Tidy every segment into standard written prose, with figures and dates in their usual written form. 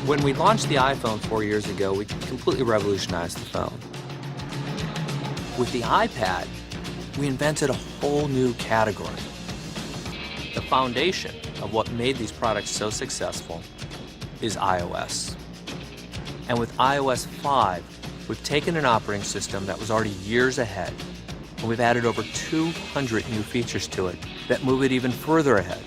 When we launched the iPhone 4 years ago, we completely revolutionized the phone. With the iPad, we invented a whole new category. The foundation of what made these products so successful is iOS. And with iOS 5, we've taken an operating system that was already years ahead, and we've added over 200 new features to it that move it even further ahead.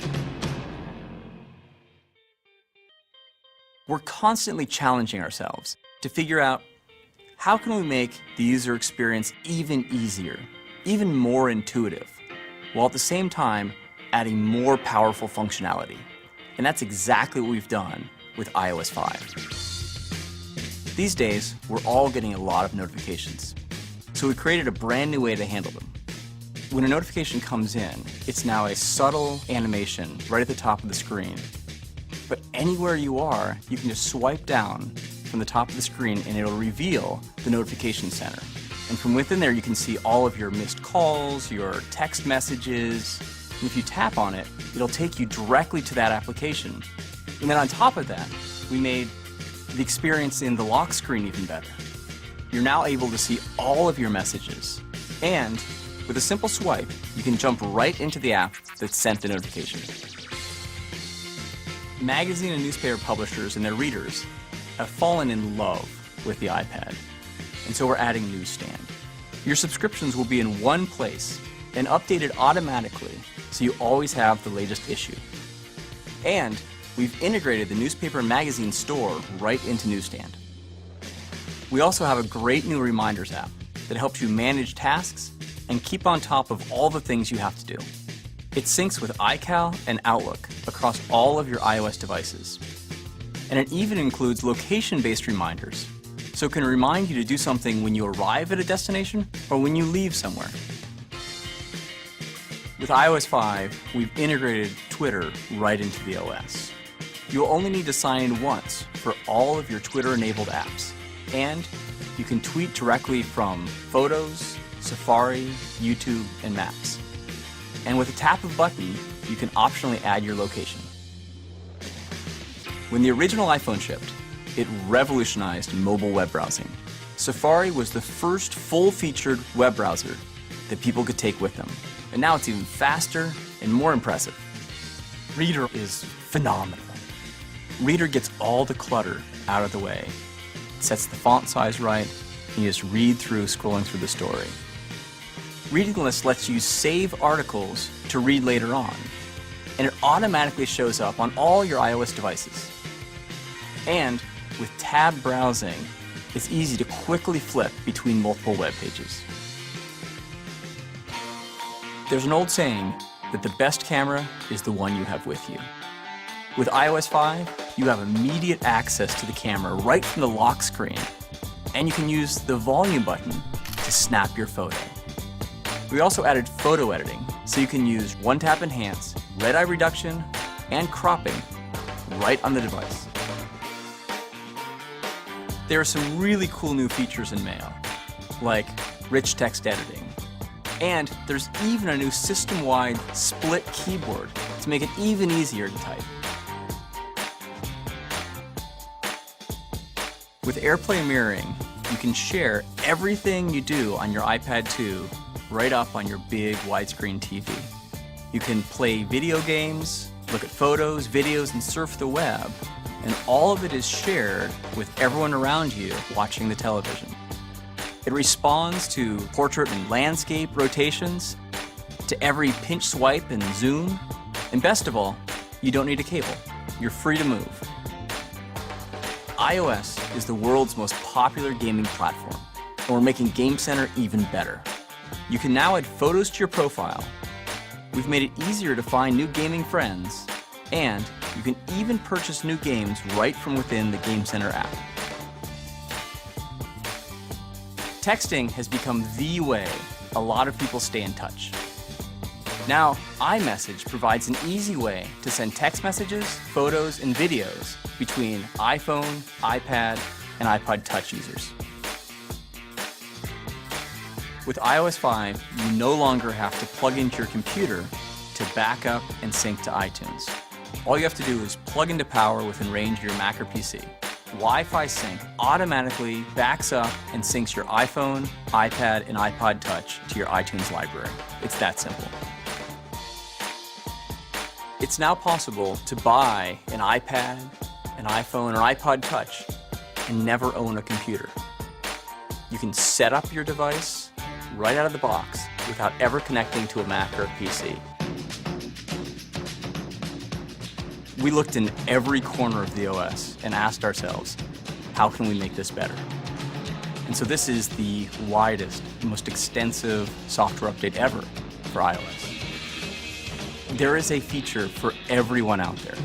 We're constantly challenging ourselves to figure out how can we make the user experience even easier, even more intuitive, while at the same time adding more powerful functionality. And that's exactly what we've done with iOS 5. These days, we're all getting a lot of notifications. So we created a brand new way to handle them. When a notification comes in, it's now a subtle animation right at the top of the screen. But anywhere you are, you can just swipe down from the top of the screen and it'll reveal the notification center. And from within there, you can see all of your missed calls, your text messages. And if you tap on it, it'll take you directly to that application. And then on top of that, we made the experience in the lock screen even better. You're now able to see all of your messages. And with a simple swipe, you can jump right into the app that sent the notification. Magazine and newspaper publishers and their readers have fallen in love with the iPad, and so we're adding Newsstand. Your subscriptions will be in one place and updated automatically, so you always have the latest issue. And we've integrated the newspaper and magazine store right into Newsstand. We also have a great new reminders app that helps you manage tasks and keep on top of all the things you have to do. It syncs with iCal and Outlook across all of your iOS devices. And it even includes location-based reminders, so it can remind you to do something when you arrive at a destination or when you leave somewhere. With iOS 5, we've integrated Twitter right into the OS. You'll only need to sign in once for all of your Twitter-enabled apps. And you can tweet directly from Photos, Safari, YouTube, and Maps. And with a tap of a button, you can optionally add your location. When the original iPhone shipped, it revolutionized mobile web browsing. Safari was the first full-featured web browser that people could take with them. And now it's even faster and more impressive. Reader is phenomenal. Reader gets all the clutter out of the way. It sets the font size right, and you just read through scrolling through the story. Reading List lets you save articles to read later on, and it automatically shows up on all your iOS devices. And with tab browsing, it's easy to quickly flip between multiple web pages. There's an old saying that the best camera is the one you have with you. With iOS 5, you have immediate access to the camera right from the lock screen, and you can use the volume button to snap your photo. We also added photo editing, so you can use one-tap enhance, red-eye reduction, and cropping right on the device. There are some really cool new features in Mail, like rich text editing. And there's even a new system-wide split keyboard to make it even easier to type. With AirPlay mirroring, you can share everything you do on your iPad 2 right up on your big widescreen TV. You can play video games, look at photos, videos, and surf the web, and all of it is shared with everyone around you watching the television. It responds to portrait and landscape rotations, to every pinch swipe and zoom, and best of all, you don't need a cable. You're free to move. iOS is the world's most popular gaming platform, and we're making Game Center even better. You can now add photos to your profile. We've made it easier to find new gaming friends, and you can even purchase new games right from within the Game Center app. Texting has become the way a lot of people stay in touch. Now, iMessage provides an easy way to send text messages, photos, and videos between iPhone, iPad, and iPod Touch users. With iOS 5, you no longer have to plug into your computer to back up and sync to iTunes. All you have to do is plug into power within range of your Mac or PC. Wi-Fi Sync automatically backs up and syncs your iPhone, iPad, and iPod Touch to your iTunes library. It's that simple. It's now possible to buy an iPad, an iPhone, or iPod Touch and never own a computer. You can set up your device right out of the box without ever connecting to a Mac or a PC. We looked in every corner of the OS and asked ourselves, how can we make this better? And so this is the widest, most extensive software update ever for iOS. There is a feature for everyone out there.